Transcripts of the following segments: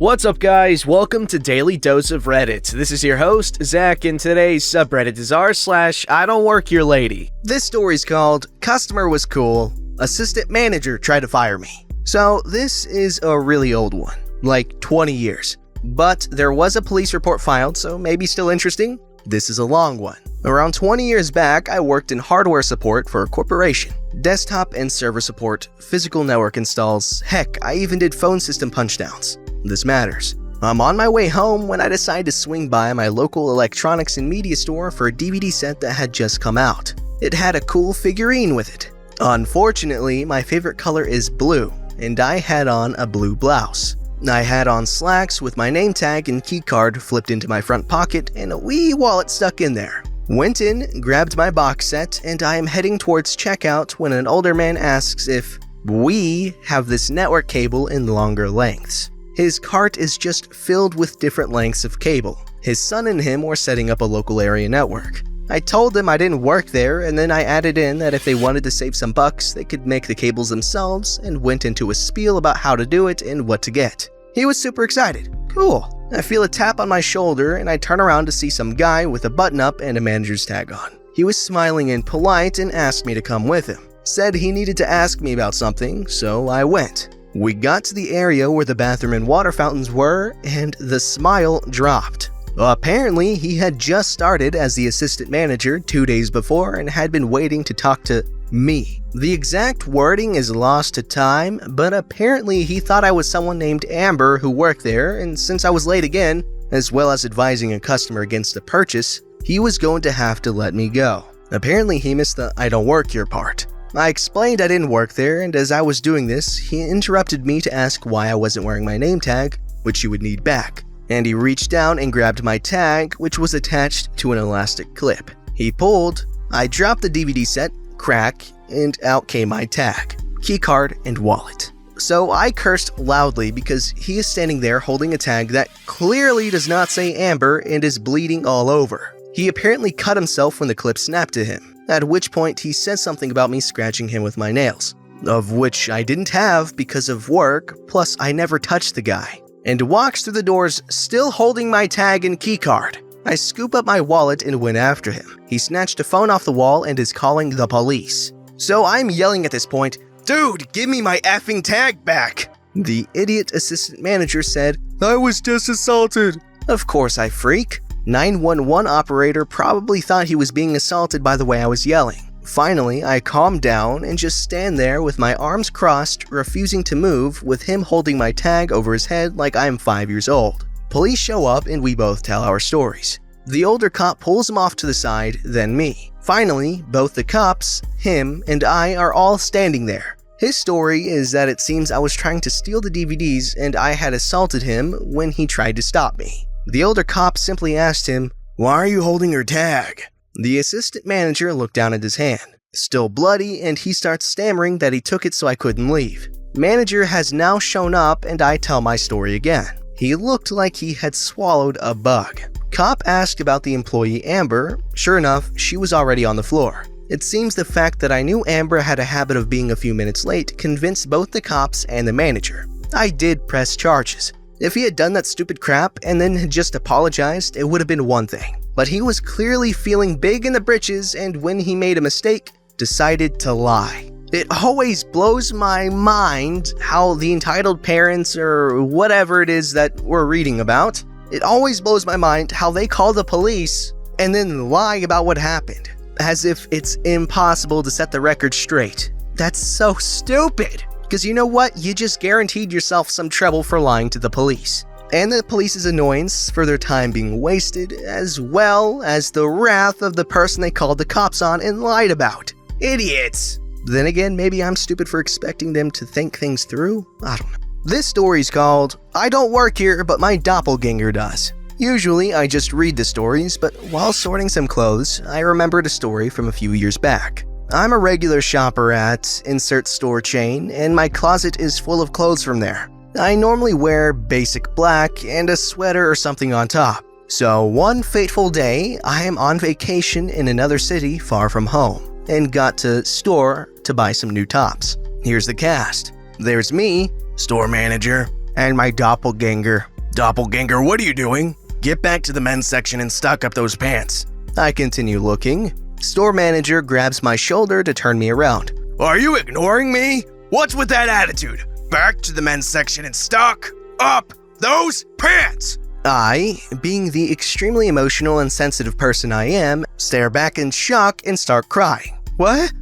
What's up, guys? Welcome to Daily Dose of Reddit. This is your host, Zach, and today's subreddit is r/IDontWorkHereLady. This story's called Customer Was Cool, Assistant Manager Tried to Fire Me. So this is a really old one, like 20 years. But there was a police report filed, so maybe still interesting. This is a long one. Around 20 years back, I worked in hardware support for a corporation. Desktop and server support, physical network installs, heck, I even did phone system punchdowns. This matters. I'm on my way home when I decide to swing by my local electronics and media store for a DVD set that had just come out. It had a cool figurine with it. Unfortunately, my favorite color is blue, and I had on a blue blouse. I had on slacks with my name tag and keycard flipped into my front pocket and a wee wallet stuck in there. Went in, grabbed my box set, and I am heading towards checkout when an older man asks if we have this network cable in longer lengths. His cart is just filled with different lengths of cable. His son and him were setting up a local area network. I told them I didn't work there, and then I added in that if they wanted to save some bucks, they could make the cables themselves, and went into a spiel about how to do it and what to get. He was super excited. Cool. I feel a tap on my shoulder, and I turn around to see some guy with a button-up and a manager's tag on. He was smiling and polite and asked me to come with him. Said he needed to ask me about something, so I went. We got to the area where the bathroom and water fountains were, and the smile dropped. Apparently, he had just started as the assistant manager 2 days before and had been waiting to talk to me. The exact wording is lost to time, but apparently he thought I was someone named Amber who worked there, and since I was late again, as well as advising a customer against the purchase, he was going to have to let me go. Apparently he missed the "I don't work here" part. I explained I didn't work there, and as I was doing this, he interrupted me to ask why I wasn't wearing my name tag, which he would need back. And he reached down and grabbed my tag, which was attached to an elastic clip. He pulled, I dropped the DVD set, crack, and out came my tag, keycard, and wallet. So I cursed loudly because he is standing there holding a tag that clearly does not say Amber and is bleeding all over. He apparently cut himself when the clip snapped to him, at which point he said something about me scratching him with my nails, of which I didn't have because of work, plus I never touched the guy, and walks through the doors still holding my tag and keycard. I scoop up my wallet and went after him. He snatched a phone off the wall and is calling the police. So I'm yelling at this point, "Dude, give me my effing tag back!" The idiot assistant manager said, "I was just assaulted." Of course I freak. 911 operator probably thought he was being assaulted by the way I was yelling. Finally, I calmed down and just stand there with my arms crossed, refusing to move, with him holding my tag over his head like I am 5 years old. Police show up and we both tell our stories. The older cop pulls him off to the side, then me. Finally, both the cops, him, and I are all standing there. His story is that it seems I was trying to steal the DVDs and I had assaulted him when he tried to stop me. The older cop simply asked him, "Why are you holding your tag?" The assistant manager looked down at his hand, still bloody, and he starts stammering that he took it so I couldn't leave. Manager has now shown up and I tell my story again. He looked like he had swallowed a bug. Cop asked about the employee Amber. Sure enough, she was already on the floor. It seems the fact that I knew Amber had a habit of being a few minutes late convinced both the cops and the manager. I did press charges. If he had done that stupid crap and then had just apologized, it would have been one thing. But he was clearly feeling big in the britches, and when he made a mistake, decided to lie. It always blows my mind how the entitled parents or whatever it is that we're reading about, it always blows my mind how they call the police and then lie about what happened, as if it's impossible to set the record straight. That's so stupid. Because you know what? You just guaranteed yourself some trouble for lying to the police. And the police's annoyance for their time being wasted, as well as the wrath of the person they called the cops on and lied about. Idiots! Then again, maybe I'm stupid for expecting them to think things through? I don't know. This story's called, "I don't work here, but my doppelganger does." Usually, I just read the stories, but while sorting some clothes, I remembered a story from a few years back. I'm a regular shopper at insert store chain, and my closet is full of clothes from there. I normally wear basic black and a sweater or something on top. So one fateful day, I am on vacation in another city far from home, and got to store to buy some new tops. Here's the cast. There's me, store manager, and my doppelganger. Doppelganger, what are you doing? Get back to the men's section and stock up those pants. I continue looking. Store manager grabs my shoulder to turn me around. Are you ignoring me? What's with that attitude? Back to the men's section and stock up those pants! I, being the extremely emotional and sensitive person I am, stare back in shock and start crying. What?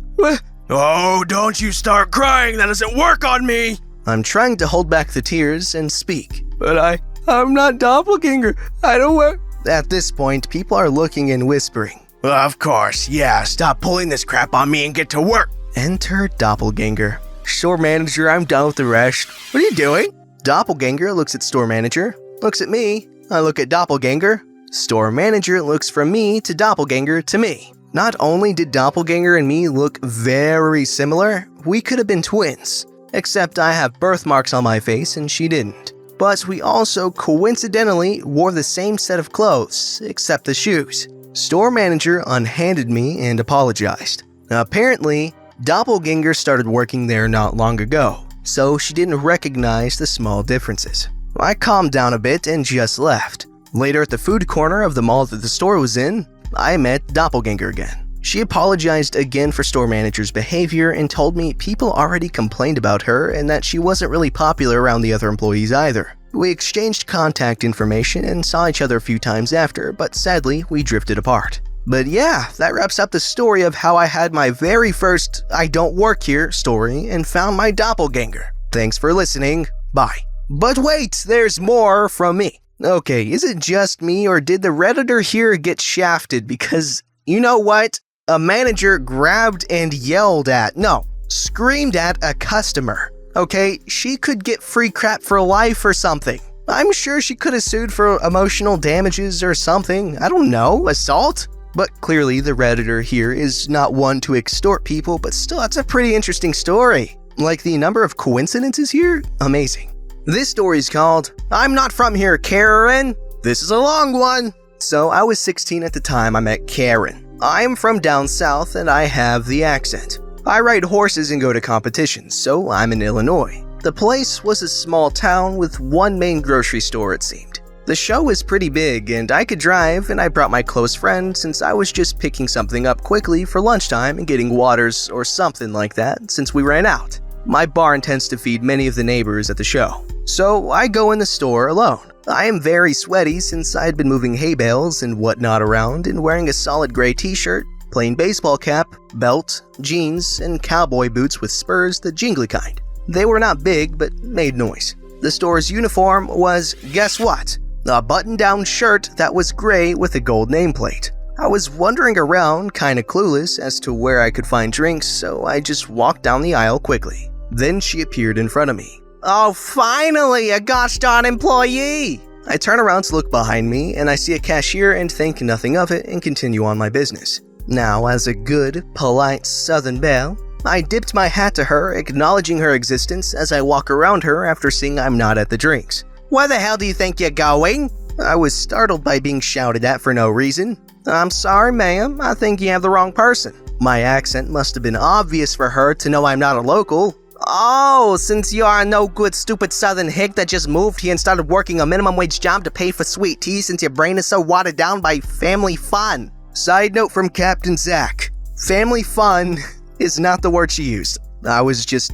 Oh, don't you start crying, that doesn't work on me! I'm trying to hold back the tears and speak. But I'm not doppelganger, I don't work. At this point, people are looking and whispering. Of course, yeah, stop pulling this crap on me and get to work. Enter doppelganger. Store manager, I'm done with the rest. What are you doing? Doppelganger looks at store manager, looks at me, I look at doppelganger. Store manager looks from me to doppelganger to me. Not only did doppelganger and me look very similar, we could have been twins. Except I have birthmarks on my face and she didn't. But we also coincidentally wore the same set of clothes, except the shoes. Store manager unhanded me and apologized. Apparently, doppelganger started working there not long ago, so she didn't recognize the small differences. I calmed down a bit and just left. Later at the food corner of the mall that the store was in, I met doppelganger again. She apologized again for store manager's behavior and told me people already complained about her and that she wasn't really popular around the other employees either. We exchanged contact information and saw each other a few times after, but sadly, we drifted apart. But yeah, that wraps up the story of how I had my very first I don't work here story and found my doppelganger. Thanks for listening. Bye. But wait, there's more from me. Okay, is it just me or did the Redditor here get shafted? Because, you know what? A manager grabbed and screamed at a customer. Okay, she could get free crap for life or something. I'm sure she could have sued for emotional damages or something. I don't know, assault? But clearly the Redditor here is not one to extort people, but still, that's a pretty interesting story. Like the number of coincidences here? Amazing. This story's called, I'm Not From Here, Karen. This is a long one. So I was 16 at the time I met Karen. I'm from down south and I have the accent. I ride horses and go to competitions, so I'm in Illinois. The place was a small town with one main grocery store, it seemed. The show was pretty big and I could drive, and I brought my close friend since I was just picking something up quickly for lunchtime and getting waters or something like that since we ran out. My barn tends to feed many of the neighbors at the show, so I go in the store alone. I am very sweaty since I had been moving hay bales and whatnot around and wearing a solid gray t-shirt, plain baseball cap, belt, jeans, and cowboy boots with spurs, the jingly kind. They were not big, but made noise. The store's uniform was, guess what? A button-down shirt that was gray with a gold nameplate. I was wandering around, kinda clueless as to where I could find drinks, so I just walked down the aisle quickly. Then she appeared in front of me. Oh, finally, a gosh darn employee! I turn around to look behind me, and I see a cashier and think nothing of it and continue on my business. Now, as a good, polite Southern belle, I dipped my hat to her, acknowledging her existence as I walk around her after seeing I'm not at the drinks. Where the hell do you think you're going? I was startled by being shouted at for no reason. I'm sorry, ma'am, I think you have the wrong person. My accent must have been obvious for her to know I'm not a local. Oh, since you are a no good stupid southern hick that just moved here and started working a minimum wage job to pay for sweet tea since your brain is so watered down by family fun. Side note from Captain Zach. Family fun is not the word she used. I was just,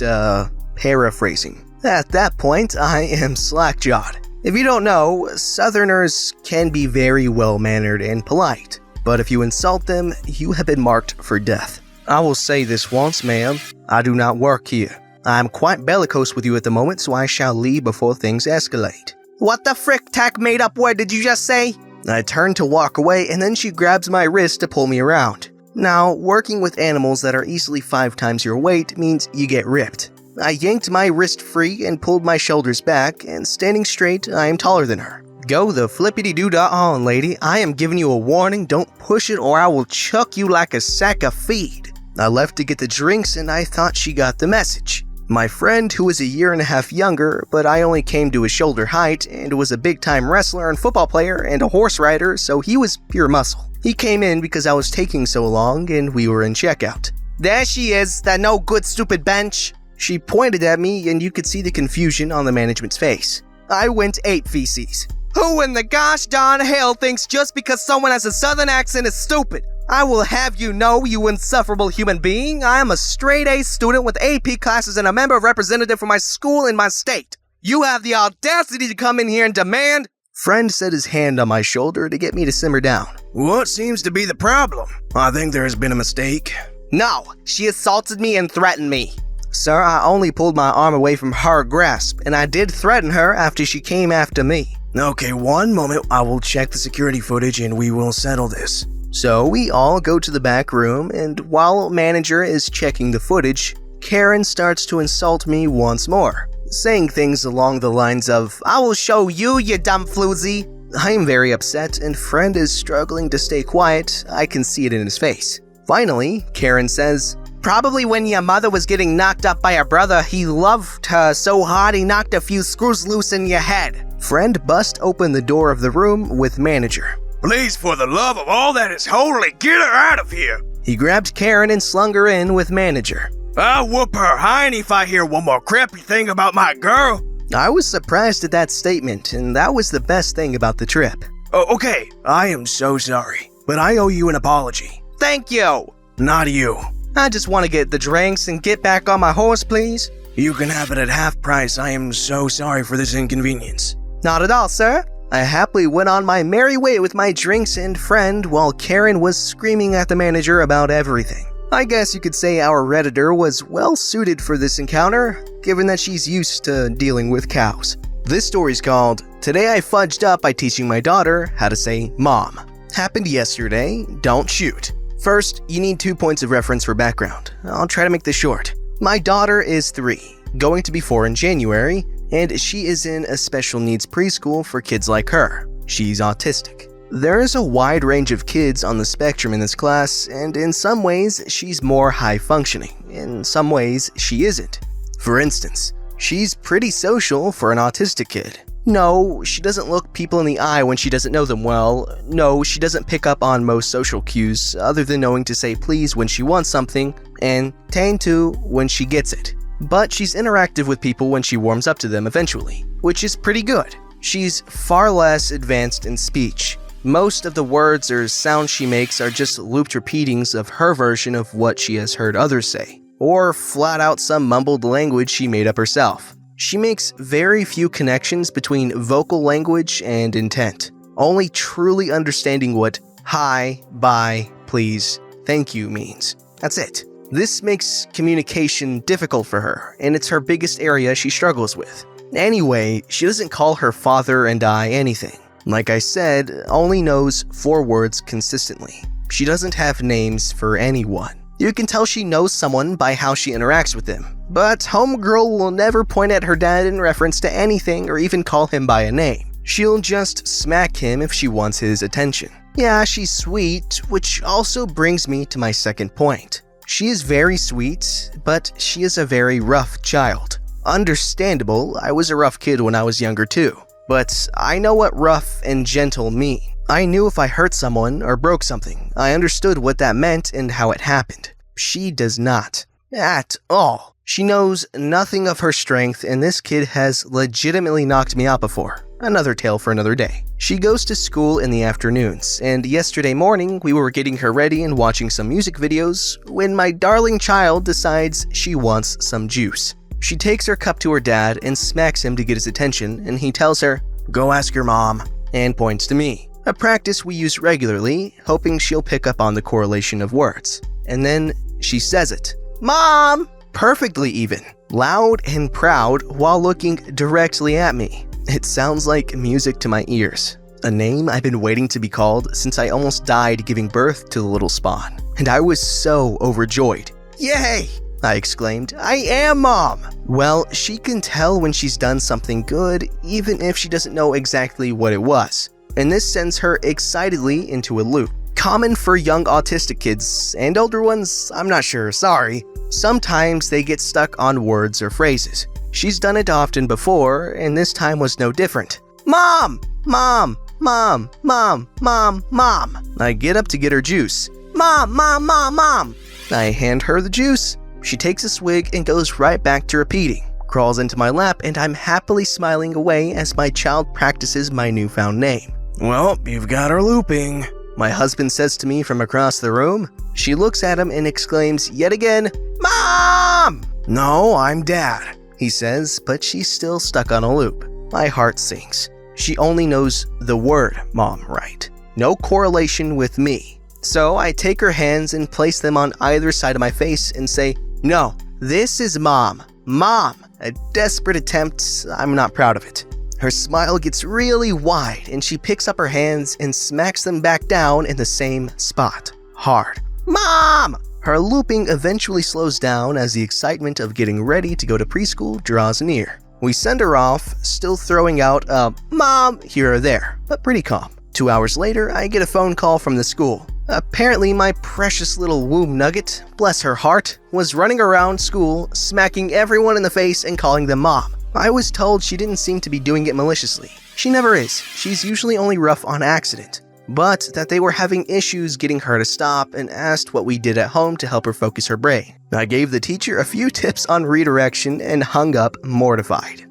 paraphrasing. At that point, I am slack-jawed. If you don't know, Southerners can be very well-mannered and polite. But if you insult them, you have been marked for death. I will say this once, ma'am. I do not work here. I am quite bellicose with you at the moment, so I shall leave before things escalate. What the frick tack made up word did you just say? I turn to walk away, and then she grabs my wrist to pull me around. Now, working with animals that are easily 5 times your weight means you get ripped. I yanked my wrist free and pulled my shoulders back, and standing straight, I am taller than her. Go the flippity-doo-dah on, lady. I am giving you a warning. Don't push it or I will chuck you like a sack of feed. I left to get the drinks, and I thought she got the message. My friend, who was a year and a half younger, but I only came to his shoulder height, and was a big-time wrestler and football player and a horse rider, so he was pure muscle. He came in because I was taking so long, and we were in checkout. There she is, that no good stupid bench. She pointed at me, and you could see the confusion on the management's face. I went 8 feces. Who in the gosh darn hell thinks just because someone has a southern accent is stupid? I will have you know, you insufferable human being, I am a straight-A student with AP classes and a member representative for my school in my state. You have the audacity to come in here and demand— Friend set his hand on my shoulder to get me to simmer down. What seems to be the problem? I think there has been a mistake. No, she assaulted me and threatened me. Sir, I only pulled my arm away from her grasp, and I did threaten her after she came after me. Okay, one moment, I will check the security footage and we will settle this. So we all go to the back room, and while manager is checking the footage, Karen starts to insult me once more, saying things along the lines of, I will show you, you dumb floozy. I am very upset, and friend is struggling to stay quiet. I can see it in his face. Finally, Karen says, probably when your mother was getting knocked up by her brother, he loved her so hard he knocked a few screws loose in your head. Friend bust open the door of the room with manager. Please, for the love of all that is holy, get her out of here. He grabbed Karen and slung her in with manager. I'll whoop her hiney if I hear one more crappy thing about my girl. I was surprised at that statement, and that was the best thing about the trip. Oh, okay, I am so sorry, but I owe you an apology. Thank you. Not you. I just want to get the drinks and get back on my horse, please. You can have it at half price. I am so sorry for this inconvenience. Not at all, sir. I happily went on my merry way with my drinks and friend while Karen was screaming at the manager about everything. I guess you could say our Redditor was well suited for this encounter, given that she's used to dealing with cows. This story's called, Today I Fudged Up by Teaching My Daughter How to Say Mom. Happened yesterday, don't shoot. First, you need 2 points of reference for background. I'll try to make this short. My daughter is 3, going to be 4 in January, and she is in a special needs preschool for kids like her. She's autistic. There is a wide range of kids on the spectrum in this class, and in some ways, she's more high-functioning. In some ways, she isn't. For instance, she's pretty social for an autistic kid. No, she doesn't look people in the eye when she doesn't know them well. No, she doesn't pick up on most social cues, other than knowing to say please when she wants something, and thank you when she gets it. But she's interactive with people when she warms up to them eventually, which is pretty good. She's far less advanced in speech. Most of the words or sounds she makes are just looped repeatings of her version of what she has heard others say, or flat out some mumbled language she made up herself. She makes very few connections between vocal language and intent, only truly understanding what hi, bye, please, thank you means. That's it. This makes communication difficult for her, and it's her biggest area she struggles with. Anyway, she doesn't call her father and I anything. Like I said, only knows 4 words consistently. She doesn't have names for anyone. You can tell she knows someone by how she interacts with them, but homegirl will never point at her dad in reference to anything or even call him by a name. She'll just smack him if she wants his attention. Yeah, she's sweet, which also brings me to my second point. She is very sweet, but she is a very rough child. Understandable, I was a rough kid when I was younger too, but I know what rough and gentle mean. I knew if I hurt someone or broke something, I understood what that meant and how it happened. She does not. At all. She knows nothing of her strength, and this kid has legitimately knocked me out before. Another tale for another day. She goes to school in the afternoons, and yesterday morning we were getting her ready and watching some music videos when my darling child decides she wants some juice. She takes her cup to her dad and smacks him to get his attention, and he tells her, "Go ask your mom," and points to me. A practice we use regularly, hoping she'll pick up on the correlation of words. And then she says it. Mom! Perfectly even. Loud and proud while looking directly at me. It sounds like music to my ears. A name I've been waiting to be called since I almost died giving birth to the little spawn. And I was so overjoyed. Yay! I exclaimed. I am Mom! Well, she can tell when she's done something good, even if she doesn't know exactly what it was. And this sends her excitedly into a loop. Common for young autistic kids, and older ones, I'm not sure, sorry. Sometimes they get stuck on words or phrases. She's done it often before, and this time was no different. Mom! Mom! Mom! Mom! Mom! Mom! I get up to get her juice. Mom! Mom! Mom! Mom! I hand her the juice. She takes a swig and goes right back to repeating. crawls into my lap, and I'm happily smiling away as my child practices my newfound name. "Well, you've got her looping," my husband says to me from across the room. She looks at him and exclaims yet again, "Mom!" "No, I'm Dad," he says, but she's still stuck on a loop. My heart sinks. She only knows the word mom, right? No correlation with me. So I take her hands and place them on either side of my face and say, "No, this is Mom. Mom!" A desperate attempt. I'm not proud of it. Her smile gets really wide and she picks up her hands and smacks them back down in the same spot. Hard. "Mom!" Her looping eventually slows down as the excitement of getting ready to go to preschool draws near. We send her off, still throwing out a "Mom" here or there, but pretty calm. 2 hours later, I get a phone call from the school. Apparently, my precious little womb nugget, bless her heart, was running around school, smacking everyone in the face and calling them Mom. I was told she didn't seem to be doing it maliciously. She never is. She's usually only rough on accident. But that they were having issues getting her to stop and asked what we did at home to help her focus her brain. I gave the teacher a few tips on redirection and hung up mortified.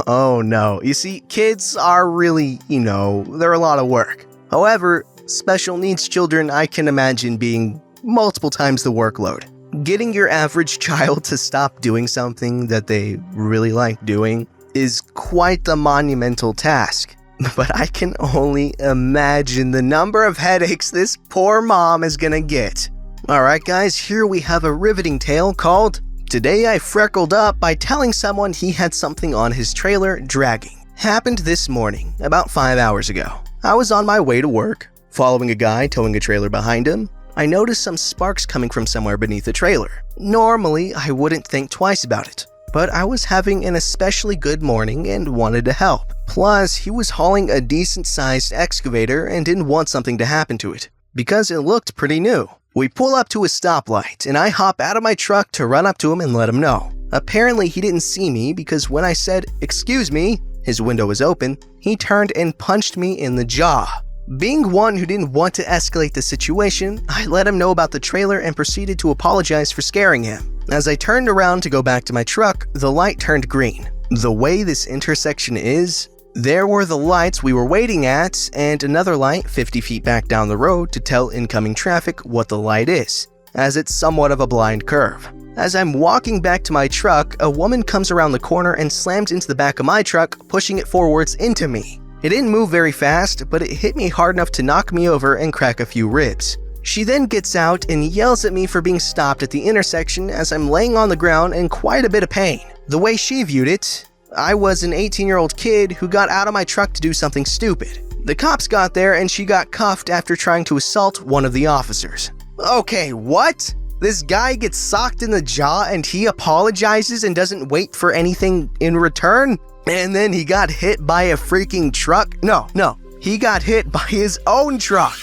Oh no, you see, kids are really, they're a lot of work. However, special needs children I can imagine being multiple times the workload. Getting your average child to stop doing something that they really like doing is quite the monumental task. But I can only imagine the number of headaches this poor mom is gonna get. Alright guys, here we have a riveting tale called "Today I Freckled Up by Telling Someone He Had Something on His Trailer Dragging." Happened this morning, about 5 hours ago. I was on my way to work, following a guy towing a trailer behind him. I noticed some sparks coming from somewhere beneath the trailer. Normally, I wouldn't think twice about it, but I was having an especially good morning and wanted to help. Plus, he was hauling a decent-sized excavator and didn't want something to happen to it, because it looked pretty new. We pull up to a stoplight, and I hop out of my truck to run up to him and let him know. Apparently, he didn't see me because when I said, "Excuse me," his window was open, he turned and punched me in the jaw. Being one who didn't want to escalate the situation, I let him know about the trailer and proceeded to apologize for scaring him. As I turned around to go back to my truck, the light turned green. The way this intersection is, there were the lights we were waiting at and another light 50 feet back down the road to tell incoming traffic what the light is, as it's somewhat of a blind curve. As I'm walking back to my truck, a woman comes around the corner and slams into the back of my truck, pushing it forwards into me. It didn't move very fast, but it hit me hard enough to knock me over and crack a few ribs. She then gets out and yells at me for being stopped at the intersection as I'm laying on the ground in quite a bit of pain. The way she viewed it, I was an 18-year-old kid who got out of my truck to do something stupid. The cops got there and she got cuffed after trying to assault one of the officers. Okay, what? This guy gets socked in the jaw and he apologizes and doesn't wait for anything in return? And then he got hit by a freaking truck? No, he got hit by his own truck.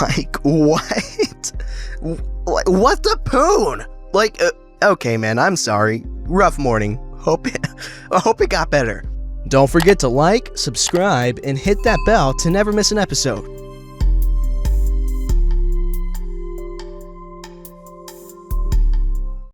Like, what? What the poon? Like, okay man, I'm sorry. Rough morning. I hope it got better. Don't forget to like, subscribe, and hit that bell to never miss an episode.